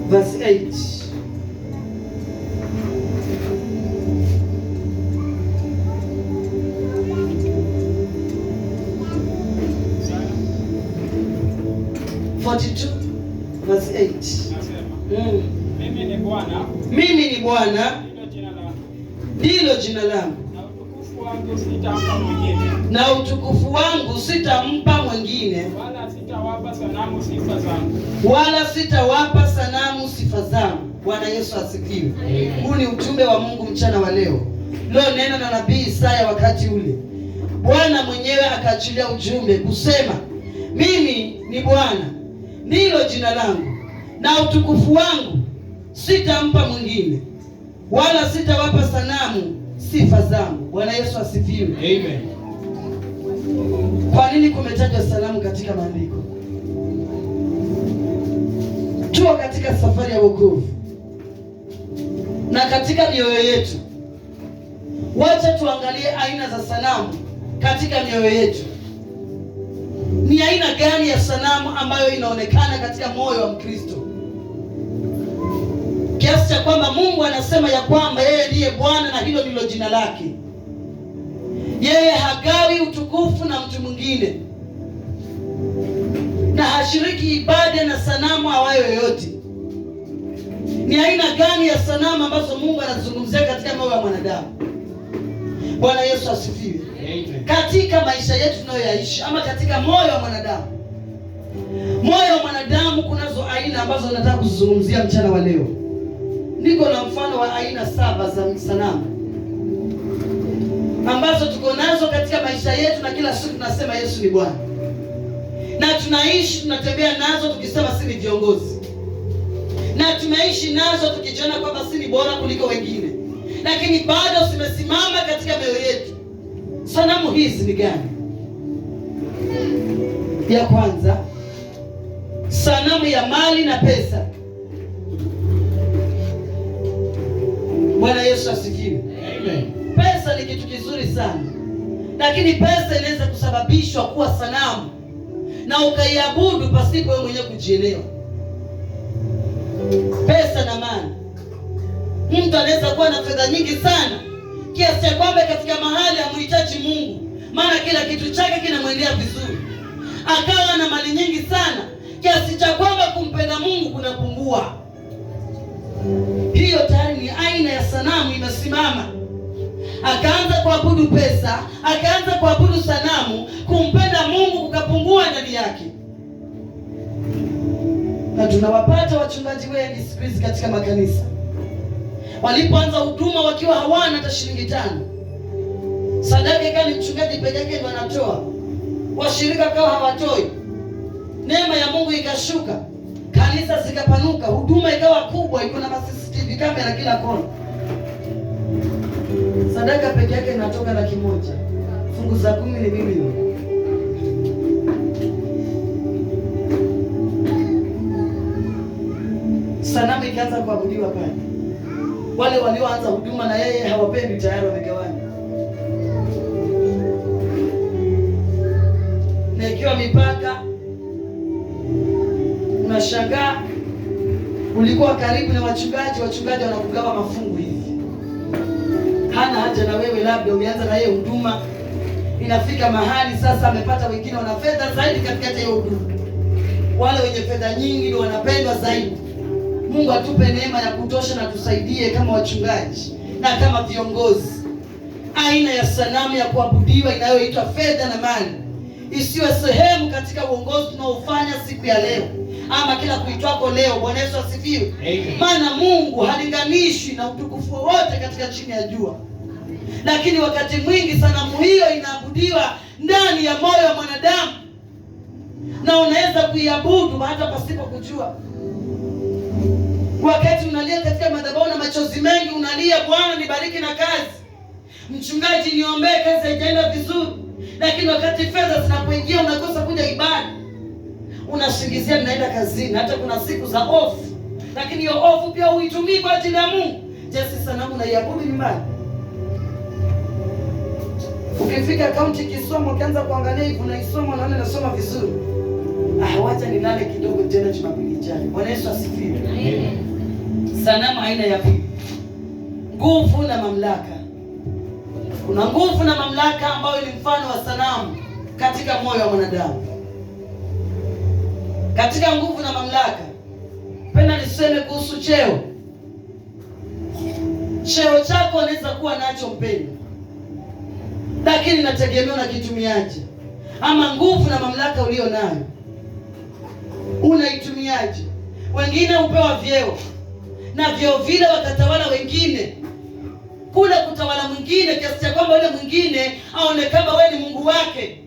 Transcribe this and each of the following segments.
verse 8. Verse 8. Mimi ni Bwana. Mimi ni Bwana. Ndilo jina langu. Na utukufu wangu sitampa mwingine. Wala sitawapa sanamu sifa zangu. Wala sitawapa sanamu sifa zangu. Bwana Yesu asifiwe. Huu ni ujumbe wa Mungu mchana wa leo. Leo neno na nabii Isaya wakati ule. Bwana mwenyewe akaachilia ujumbe kusema, mimi ni Bwana, ndilo jina langu, na utukufu wangu sitampa mwingine, wala sitawapa sanamu sifa zangu. Bwana Yesu asifiwe. Amen. Kwa nini kumetajwa sanamu katika maandiko? Tuko katika safari ya wokovu, na katika mioyo yetu, wacha tuangalie aina za sanamu katika mioyo yetu. Ni aina gani ya sanamu ambayo inaonekana katika moyo wa Mkristo, kiasi cha kwamba Mungu anasema ya kwamba yeye ndiye Bwana na hilo ndilo jina lake. Yeye hagawi utukufu na mtu mwingine, na hashiriki ibada na sanamu awayo yoyote. Ni aina gani ya sanamu ambazo Mungu anazungumzia katika moyo wa mwanadamu? Bwana Yesu asifiwe. Katika maisha yetu tunayoyaishi, ama katika moyo wa mwanadamu. Moyo wa mwanadamu kunazo aina ambazo nataka kuzungumzia mchana wa leo. Niko na mfano wa aina 7 za sanamu ambazo tuko nazo katika maisha yetu, na kila siku tunasema Yesu ni Bwana, na tunaishi tunatembea nazo tukisema si ni viongozi, na tumeishi nazo tukijiona kwamba si ni bora kuliko wengine, lakini bado zimesimama katika mioyo yetu. Sanamu hizi ni gani? Ya kwanza, sanamu ya mali na pesa. Bwana Yesu asifiwe. Amen. Pesa ni kitu kizuri sana, lakini pesa inaweza kusababishwa kuwa sanamu na ukaiabudu pasipo wewe mwenyewe kujielewa. Pesa na mali. Mtu anaweza kuwa na fedha nyingi sana kiasi cha kwamba katika mahali hamhitaji Mungu, maana kila kitu chake kinamwendea vizuri. Akawa na mali nyingi sana kiasi cha kwamba kumpenda Mungu kunapungua. Hiyo tayari ni aina ya sanamu imesimama. Akaanza kuabudu pesa, akaanza kuabudu sanamu, kumpenda Mungu kukapungua ndani yake. Na tunawapata wachungaji wengi siku hizi katika makanisa, walipoanza huduma wakiwa hawana hata shilingi 5. Sadaka ikawa ni mchungaji peke yake ndiye anatoa, washirika kawa hawatoi. Neema ya Mungu ikashuka, kanisa zikapanuka, huduma ikawa kubwa, iko na CCTV kamera kila kona. Sadaka peke yake inatoka 100,000, fungu za 10 ni milioni. Sanamu ikaanza kuabudiwa pale. Wale walioanza huduma na yeye hawapendi, tayari wamegawanya. Na ikiwa mipaka, unashangaa ulikuwa karibu na wachungaji wanakugawa mafungu hivi. Hana haja na wewe, labda umeanza na yeye huduma, inafika mahali sasa amepata wengine wana fedha zaidi katika hiyo huduma. Wale wenye fedha nyingi ndio wanapendwa zaidi. Mungu atupe neema ya kutosha na tusaidie kama wachungaji na kama viongozi. Aina ya sanamu ya kuabudiwa inayoitwa fedha na mali isiwe sehemu katika uongozi tunaofanya siku ya leo ama kila kuitwako leo. Bwana Yesu asifiwe. Maana Mungu halinganishwi na utukufu wote katika chini ya jua, lakini wakati mwingi sanamu hiyo inaabudiwa ndani ya moyo wa mwanadamu, na unaweza kuiabudu hata pasipo kujua. Wakati unalia katika madhabahu na machozi mengi, unalia, Bwana nibariki na kazi, mchungaji niombee kazi haijaenda vizuri, lakini wakati fedha zinapoingia unakosa kuja ibada, unasingizia ninaenda kazini. Hata kuna siku za off, lakini hiyo off pia uitumii kwa ajili ya Mungu. Je, si sanamu unaiabudu nyumbani? Ukifika akaunti kisomo, ukianza kuangalia hivi unaisoma, unaona nasoma vizuri, wacha nilale kidogo tena Jumapili ijayo. Bwana Yesu asifiwe. Amen. Sanamu aina ya pili, nguvu na mamlaka. Kuna nguvu na mamlaka ambayo ni mfano wa sanamu katika moyo wa mwanadamu. Katika nguvu na mamlaka, penda niseme kuhusu cheo. Cheo chako unaweza kuwa nacho mpendo, lakini nategemea na kitumiaje. Ama nguvu na mamlaka ulio nayo unaitumiaje? Wengine hupewa vyeo na vyeo vile wakatawala wengine, kule kutawala mwingine kiasi cha kwamba yule mwingine aone kama wewe ni Mungu wake.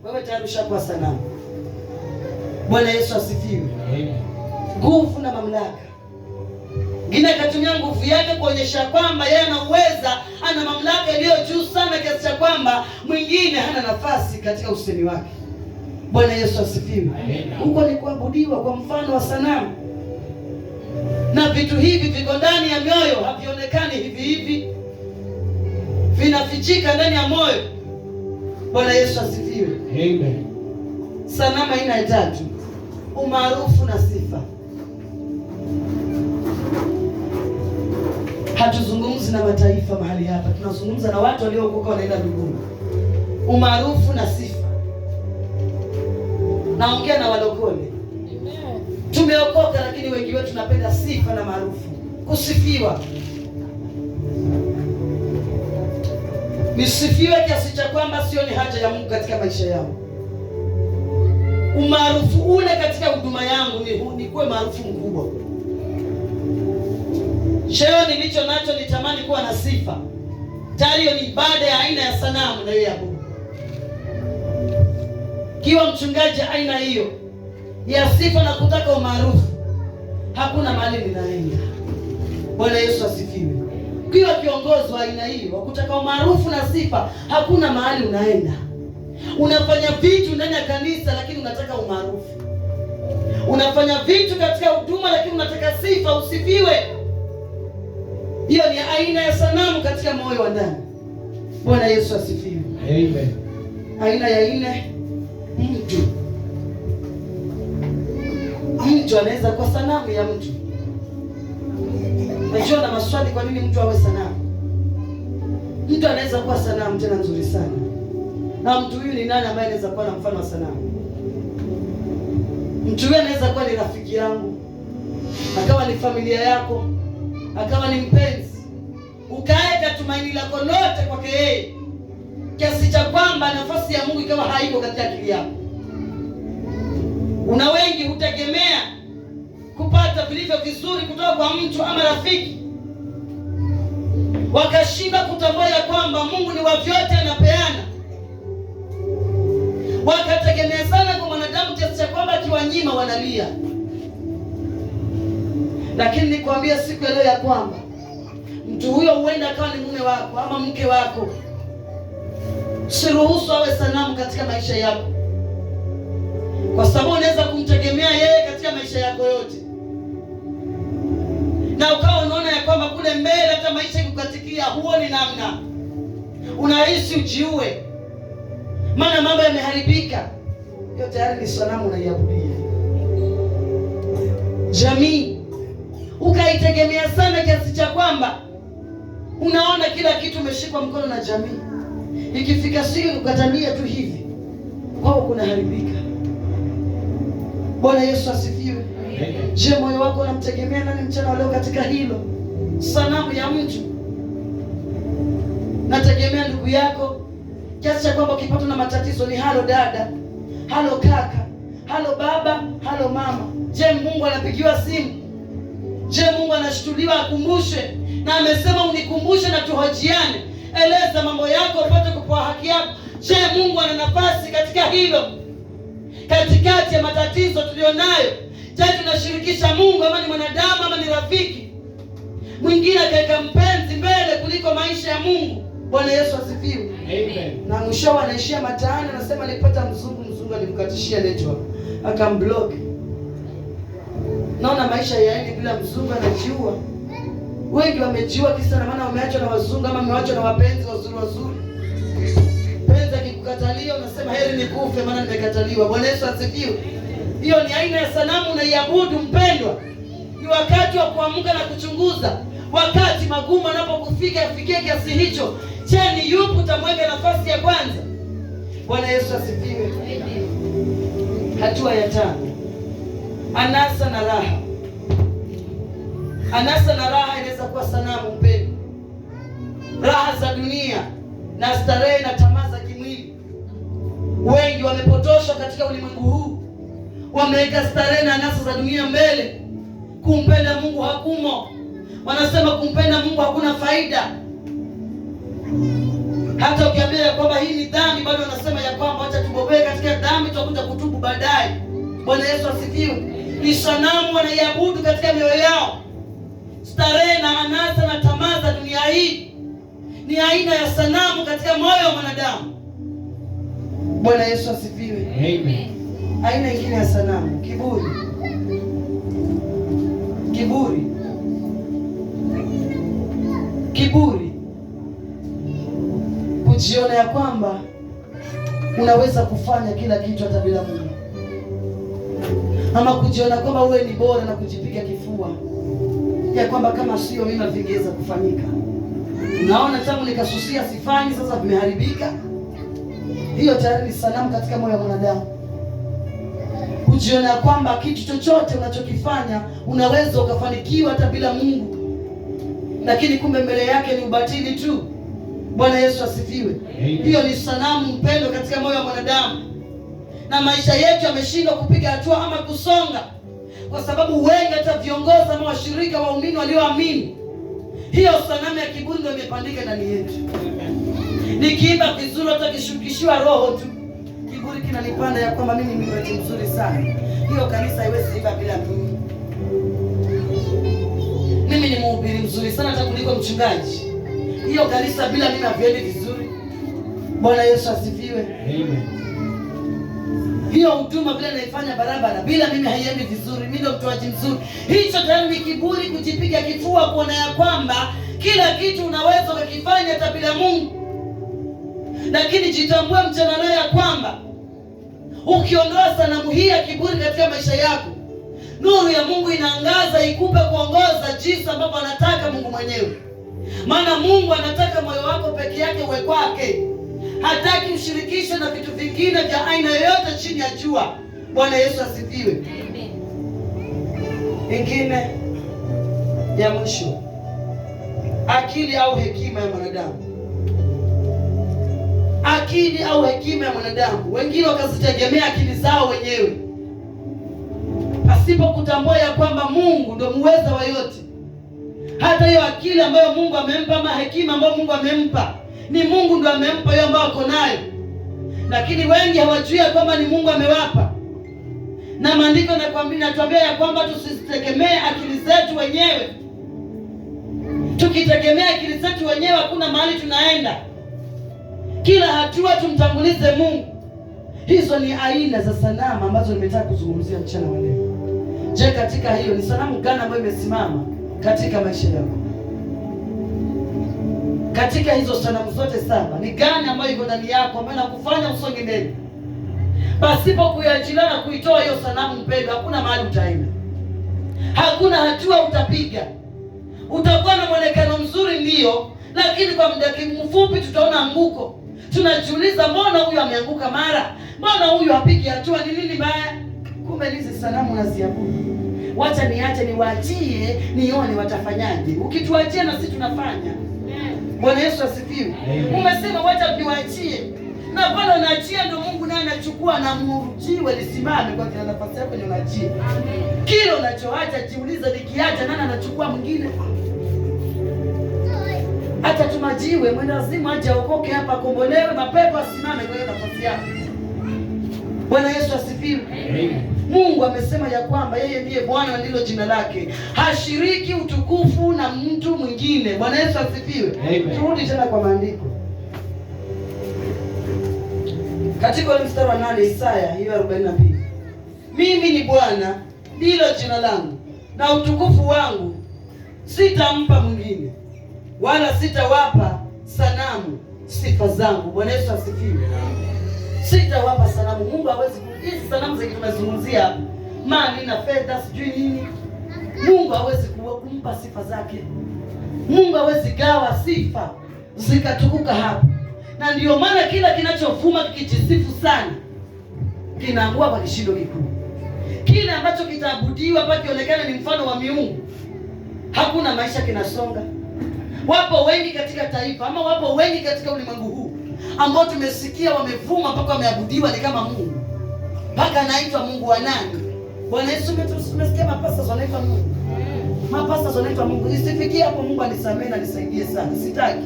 Wewe tayari ushakuwa sanamu. Bwana Yesu asifiwe. Nguvu na mamlaka. Mwingine akatumia nguvu yake kuonyesha kwamba yeye ana uweza, ana mamlaka iliyo juu sana kiasi cha kwamba mwingine hana nafasi katika usemi wake. Bwana Yesu asifiwe. Huko ni kuabudiwa kwa mfano wa sanamu. Na vitu hivi viko ndani ya mioyo, havionekani hivi hivi, vinafichika ndani ya moyo. Bwana Yesu asifiwe. Amen. Sanamu aina ya tatu, umaarufu na sifa. Hatuzungumzi na mataifa mahali hapa, tunazungumza na watu waliokoka wanaenda mbinguni. Umaarufu na sifa. Naongea na walokole. Tumeokoka, lakini wengi wetu tunapenda sifa na maarufu, kusifiwa. Nisifiwe kiasi cha kwamba sioni haja ya Mungu katika maisha yangu. Umaarufu ule katika huduma yangu ni kuwe maarufu mkubwa. Cheo nilicho nacho nitamani kuwa na sifa. Tayari hiyo ni ibada ya aina ya sanamu na hiyo ya Mungu. Kiwa mchungaji aina hiyo ya sifa na kutaka umaarufu, hakuna mahali ninaenda. Bwana Yesu asifiwe. Kiwa kiongozi wa aina hiyo wa kutaka umaarufu na sifa, hakuna mahali unaenda. Unafanya vitu ndani ya kanisa lakini unataka umaarufu. Unafanya vitu katika huduma lakini unataka sifa, usifiwe. Hiyo ni aina ya sanamu katika moyo wa ndani. Bwana Yesu asifiwe. Amen. Aina ya nne, mtu. Mtu anaweza kuwa sanamu ya mtu. Najua na maswali, kwa nini mtu awe sanamu? Mtu anaweza kuwa sanamu tena nzuri sana. Na mtu huyu ni nani ambaye anaweza kuwa na mfano wa sanamu? Mtu huyu anaweza kuwa ni rafiki yangu, akawa ni familia yako, akawa ni mpenzi. Ukaeka tumaini lako lote kwake yeye, kiasi cha kwamba nafasi ya Mungu ikawa haiko katika akili yako. Una wengi hutegemea kupata vilivyo vizuri kutoka kwa mtu ama rafiki, wakashinda kutambua ya kwamba Mungu ni wa vyote, anapeana. Wakategemea sana kwa mwanadamu kiasi cha kwamba akiwanyima wanalia. Lakini nikwambia siku ya leo ya kwamba mtu huyo huenda akawa ni mume wako ama mke wako. Usiruhusu awe sanamu katika maisha yako, kwa sababu unaweza kumtegemea yeye katika maisha yako yote, na ukawa unaona ya kwamba kule mbele hata maisha ikukatikia huoni namna, unaishi ujiue, maana mambo yameharibika. Hiyo tayari ni sanamu unaiabudia. Jamii ukaitegemea sana kiasi cha kwamba unaona kila kitu umeshikwa mkono na jamii. Ikifika siku ukatalia tu hivi, kwao kunaharibika. Bwana Yesu asifiwe. Je, moyo wako unamtegemea nani mchana wa leo katika hilo? Sanamu ya mtu. Nategemea ndugu yako kiasi cha kwamba ukipatwa na matatizo ni halo dada, halo kaka, halo baba, halo mama. Je, Mungu anapigiwa simu? Je, Mungu anashtuliwa akumbushe? Na amesema unikumbushe na tuhojiane. Eleza mambo yako upate kupewa haki yako. Je, Mungu ana nafasi katika hilo? Katikati ya matatizo tulionayo, je, tunashirikisha Mungu ama ni mwanadamu ama ni rafiki? Mwingine akaweka mpenzi mbele kuliko maisha ya Mungu. Bwana Yesu asifiwe. Amen. Na mwisho anaishia mataani, anasema alipata mzungu alimkatishia network, akamblock. Naona maisha yaendi bila mzungu, anajiua. Wengi wamejiua kisa na maana wameachwa na wazungu ama wameachwa na wapenzi wazuri. Penzi akikukatalia unasema heri nikufe maana nimekataliwa. Bwana Yesu asifiwe. Hiyo ni aina ya sanamu unaiabudu mpendwa. Ni wakati wa kuamka na kuchunguza. Wakati magumu yanapokufika yafikie kiasi hicho, je, ni yupi utamweka nafasi ya kwanza? Bwana Yesu asifiwe. Hatua ya 5. Anasa na raha. Anasa na raha inaweza kuwa sanamu mpendwa. Raha za dunia na starehe na tamaa za kimwili. Wengi wamepotoshwa katika ulimwengu huu. Wameweka starehe na anasa za dunia mbele. Kumpenda Mungu hakumo. Wanasema kumpenda Mungu hakuna faida. Hata ukiambia kwamba hii ni dhambi, bado wanasema ya kwamba acha tubobee katika dhambi, tutakuja kutubu baadaye. Bwana Yesu asifiwe. Ni sanamu wanaiabudu katika mioyo yao. Starehe na anasa na tamaa za dunia hii ni aina ya sanamu katika moyo wa mwanadamu. Bwana Yesu asifiwe. Amen. Aina nyingine ya sanamu, kiburi. Kiburi. Kiburi. Kujiona ya kwamba unaweza kufanya kila kitu hata bila Mungu. Ama kujiona kwamba wewe ni bora na kujipiga kifua ya kwamba kama sio mimi vingeweza kufanyika. Unaona tangu nikasusia sifanyi, sasa vimeharibika. Hiyo tayari ni sanamu katika moyo wa mwanadamu. Kujiona kwamba kitu chochote unachokifanya unaweza ukafanikiwa hata bila Mungu, lakini kumbe mbele yake ni ubatili tu. Bwana Yesu asifiwe. Hiyo ni sanamu mpendo katika moyo wa mwanadamu, na maisha yetu yameshindwa kupiga hatua ama kusonga, kwa sababu wengi hata viongozi ama washirika waumini walioamini, hiyo sanamu ya kiburi ndio imepandika ndani yetu. Nikiimba vizuri hata kishukishiwa roho tu, kiburi kinanipanda ya kwamba mimi ni mwimbaji mzuri sana, hiyo kanisa haiwezi imba bila mimi. Mimi ni mhubiri mzuri sana hata kuliko mchungaji, hiyo kanisa bila mimi haviendi vizuri. Bwana Yesu asifiwe. Amen. Hiyo huduma vile naifanya barabara, bila mimi haiendi vizuri, mimi ndio mtoaji mzuri. Hicho tayari ni kiburi, kujipiga kifua, kuona ya kwamba kila kitu unaweza ukifanya hata bila Mungu. Lakini jitambue mchana leo ya kwamba ukiondoa sanamu hii ya kiburi katika maisha yako, nuru ya Mungu inaangaza ikupe kuongoza jinsi ambavyo anataka Mungu mwenyewe. Maana Mungu anataka moyo wako peke yake uwe kwake. Hataki ushirikishe na vitu vingine vya aina yoyote chini ya jua. Bwana Yesu asifiwe. Amen. Ingine ya mwisho, akili au hekima ya mwanadamu. Akili au hekima ya mwanadamu, wengine wakazitegemea akili zao wenyewe pasipo kutambua ya kwamba Mungu ndio muweza wa yote. Hata hiyo akili ambayo Mungu amempa ama hekima ambayo Mungu amempa, ni Mungu ndio amempa hiyo ambayo uko nayo, lakini wengi hawajui kwamba ni Mungu amewapa. Na maandiko yanatuambia ya kwamba tusitegemee akili zetu wenyewe. Tukitegemea akili zetu wenyewe hakuna mahali tunaenda. Kila hatua tumtangulize Mungu. Hizo ni aina za sanamu ambazo nimetaka kuzungumzia mchana wa leo. Je, katika hiyo ni sanamu gani ambayo imesimama katika maisha yako? Katika hizo sanamu zote 7, ni gani ambayo iko ndani yako ambayo inakufanya usonge mbele? Pasipo kuiachilia na kuitoa hiyo sanamu mpendwa, hakuna mahali utaenda. Hakuna hatua utapiga. Utakuwa na mwonekano mzuri ndio, lakini kwa muda mfupi tutaona anguko. Tunajiuliza, mbona huyu ameanguka mara? Mbona huyu hapigi hatua? Ni nini mbaya? Kumbe hizi sanamu naziabudu. Wacha niache niwaachie nione watafanyaje. Ukituachia na sisi tunafanya. Bwana Yesu asifiwe. Umesema wacha niwaachie. Na bwana unaachia ndio Mungu naye anachukua na murjiwe lisimame kwa kila nafasi yako ndio unaachia. Amen. Kile unachoacha jiulize, nikiacha nani anachukua mwingine? Hata tumajiwe mwenda lazima aje aokoke hapa, kombolewe, mapepo asimame kwa hiyo nafasi yake. Bwana Yesu asifiwe. Amen. Mungu amesema ya kwamba yeye ndiye Bwana, ndilo jina lake. Hashiriki utukufu na mtu mwingine. Bwana Yesu asifiwe. Amen. Turudi tena kwa maandiko. Katika ule mstari wa 8 Isaya hiyo 42. Mimi ni Bwana, ndilo jina langu, na utukufu wangu sitampa mwingine, wala sitawapa sanamu sifa zangu. Bwana Yesu asifiwe. Sitawapa sanamu. Mungu hawezi. Hizi sanamu zenye tunazungumzia mali na fedha sijui nini. Mungu hawezi kumpa sifa zake. Mungu hawezi gawa sifa zikatukuka hapo. Na ndiyo maana kila kinachovuma kikijisifu sana kinaangua kwa kishindo kikuu. Kile ambacho kitaabudiwa mpaka kionekane ni mfano wa miungu, hakuna maisha kinasonga. Wapo wengi katika taifa ama wapo wengi katika ulimwengu huu ambao tumesikia wamevuma mpaka wameabudiwa ni kama Mungu. Mpaka anaitwa Mungu wa nani? Bwana Yesu tumesikia mapasta wanaitwa Mungu. Mapasta wanaitwa Mungu. Isifikie hapo. Mungu anisamehe na nisaidie sana. Sitaki.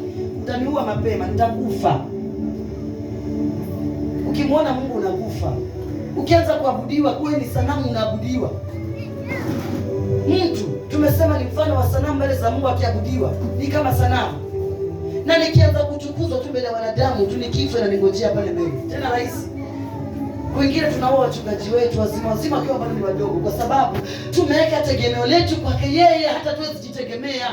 Utaniua mapema, nitakufa. Ukimwona Mungu unakufa. Ukianza kuabudiwa kuwe ni sanamu unaabudiwa. Mtu tumesema ni mfano wa sanamu mbele za Mungu, akiabudiwa ni kama sanamu. Na nikianza kuchukuzwa tu mbele ya wanadamu tu nikifa na ningojea pale mbele. Tena rahisi. Wengine tunaoa wachungaji wetu wazima wakiwa bado ni wadogo, kwa sababu tumeweka tegemeo letu kwake yeye. Hata tuwezi jitegemea,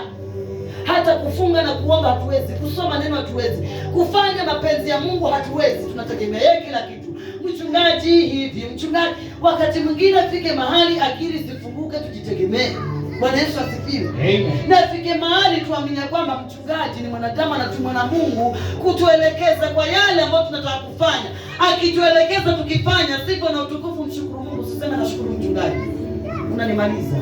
hata kufunga na kuomba hatuwezi, kusoma neno hatuwezi, kufanya mapenzi ya Mungu hatuwezi. Tunategemea yeye kila kitu. Mchungaji hivi, mchungaji. Wakati mwingine afike mahali akili zifunguke, tujitegemee. Bwana Yesu asifiwe. Amen. Na afike mahali tuamini kwamba mchungaji ni mwanadamu anatumwa na Mungu kutuelekeza kwa yale ambayo tunataka kufanya. Akituelekeza tukifanya, sifa na utukufu mshukuru Mungu. Usiseme nashukuru mchungaji, unanimaliza.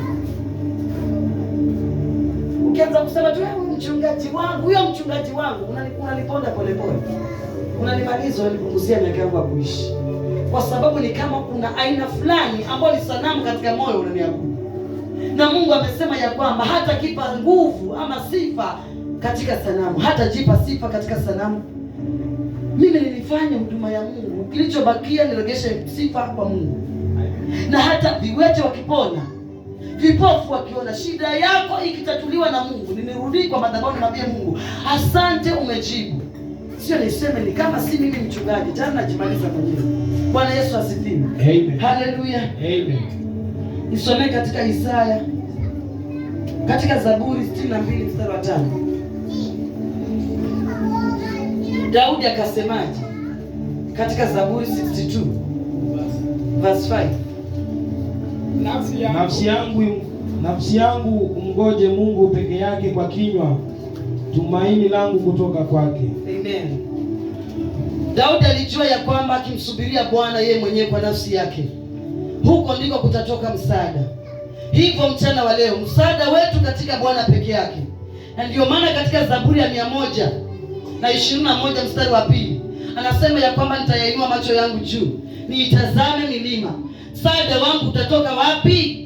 Ukianza kusema tu mchungaji wangu, huyo mchungaji wangu, unaniponda polepole. Unanimaliza, unanipunguzia miaka yangu ya kuishi. Kwa sababu ni kama kuna aina fulani ambayo ni sanamu katika moyo unaniabudu. Na Mungu amesema ya kwamba hata kipa nguvu ama sifa katika sanamu, hata jipa sifa katika sanamu. Mimi nilifanya huduma ya Mungu, kilichobakia niregeshe sifa kwa Mungu. Na hata viwete wakipona, vipofu wakiona, shida yako ikitatuliwa na Mungu, ninirudi kwa madhabahu nimwambie Mungu, asante umejibu. Sio niseme ni kama si mimi mchungaji, tena najimaliza mwenyewe. Bwana Yesu asifiwe. Amen. Haleluya. Amen. Nisome katika Isaya, katika Zaburi 62 mstari wa 5. Daudi akasemaje katika Zaburi 62 verse 5? Nafsi yangu umngoje Mungu peke yake kwa kinywa, tumaini langu kutoka kwake. Amen. Daudi alijua ya kwamba akimsubiria Bwana yeye mwenyewe kwa nafsi yake, huko ndiko kutatoka msaada. Hivyo mchana wa leo msaada wetu katika Bwana peke yake. Na ndiyo maana katika Zaburi ya 121 mstari wa 2 anasema ya kwamba nitayainua macho yangu juu, niitazame milima, msaada wangu utatoka wapi?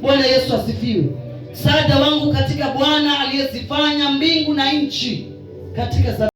Bwana Yesu asifiwe. Msaada wangu katika Bwana aliyezifanya mbingu na nchi. Katika